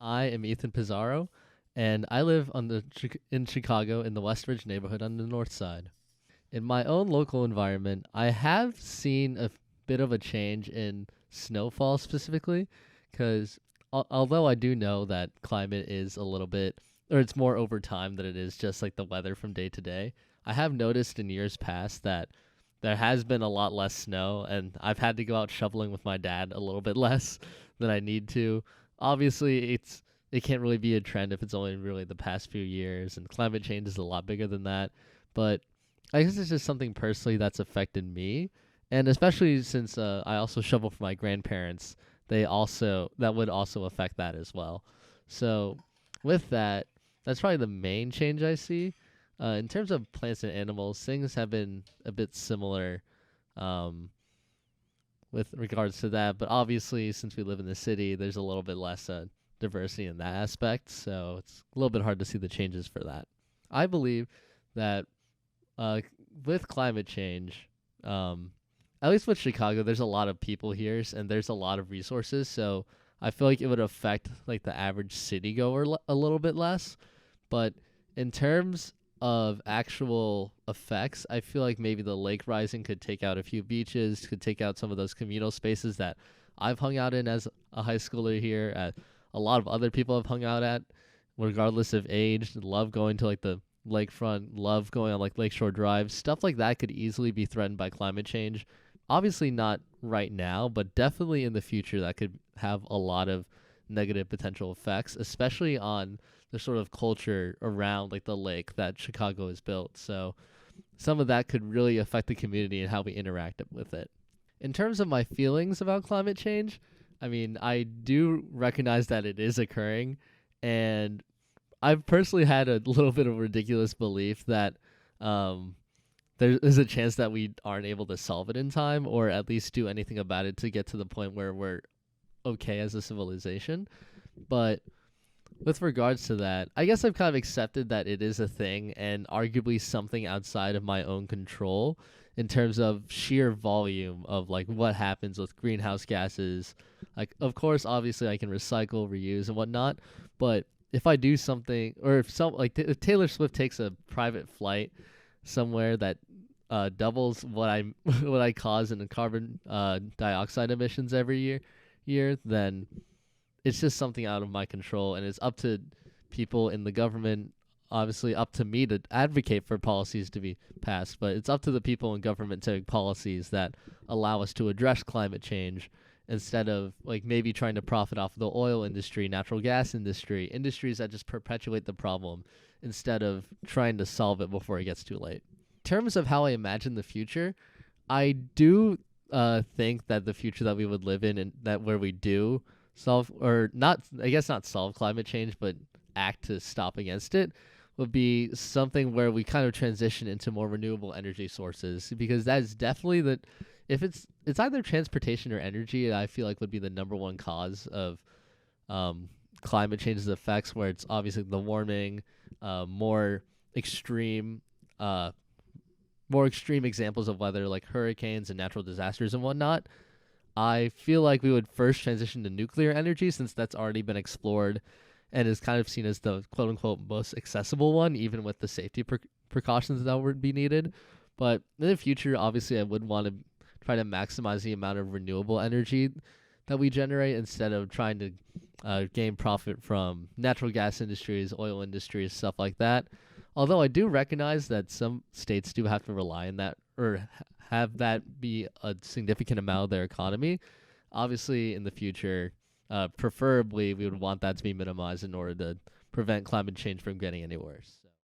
I am Ethan Pizarro, and I live in Chicago in the Westridge neighborhood on the north side. In my own local environment, I have seen a bit of a change in snowfall specifically, because although I do know that climate is a little bit, or it's more over time than it is just like the weather from day to day, I have noticed in years past that there has been a lot less snow, and I've had to go out shoveling with my dad a little bit less than I need to. Obviously, it can't really be a trend if it's only really the past few years, and climate change is a lot bigger than that. But I guess it's just something personally that's affected me, and especially since I also shovel for my grandparents, that would also affect that as well. So with that, that's probably the main change I see. In terms of plants and animals, things have been a bit similar um, with regards to that. But obviously, since we live in the city, there's a little bit less diversity in that aspect. So it's a little bit hard to see the changes for that. I believe that uh, with climate change, um, at least with Chicago, there's a lot of people here and there's a lot of resources. So I feel like it would affect like the average city goer a little bit less. But in terms of actual effects, I feel like maybe the lake rising could take out a few beaches, could take out some of those communal spaces that I've hung out in as a high schooler here. A lot of other people have hung out at, regardless of age. Love going to like the lakefront, love going on like Lakeshore Drive. Stuff like that could easily be threatened by climate change. Obviously, not right now, but definitely in the future, that could have a lot of negative potential effects, especially on the sort of culture around like the lake that Chicago has built. So some of that could really affect the community and how we interact with it. In terms of my feelings about climate change, I mean, I do recognize that it is occurring, and I've personally had a little bit of a ridiculous belief that um, there is a chance that we aren't able to solve it in time, or at least do anything about it to get to the point where we're okay as a civilization. But with regards to that, I guess I've kind of accepted that it is a thing and arguably something outside of my own control in terms of sheer volume of like what happens with greenhouse gases. Like, of course, obviously, I can recycle, reuse, and whatnot, but if I do something, or if Taylor Swift takes a private flight somewhere that doubles what I what I cause in the carbon dioxide emissions every year, then it's just something out of my control, and it's up to people in the government, obviously up to me to advocate for policies to be passed, but it's up to the people in government to make policies that allow us to address climate change instead of like maybe trying to profit off of the oil industry, natural gas industry, industries that just perpetuate the problem instead of trying to solve it before it gets too late. In terms of how I imagine the future, I do think that the future that we would live in and that where we do solve, or not, I guess not solve climate change, but act to stop against it, would be something where we kind of transition into more renewable energy sources, because that is definitely the, if it's either transportation or energy, I feel like would be the number one cause of um, climate change's effects, where it's obviously the warming, more extreme uh, more extreme examples of weather like hurricanes and natural disasters and whatnot. I feel like we would first transition to nuclear energy, since that's already been explored and is kind of seen as the quote unquote most accessible one, even with the safety precautions that would be needed. But in the future, obviously, I would want to try to maximize the amount of renewable energy that we generate instead of trying to gain profit from natural gas industries, oil industries, stuff like that. Although I do recognize that some states do have to rely on that, or have that be a significant amount of their economy. Obviously, in the future, preferably we would want that to be minimized in order to prevent climate change from getting any worse.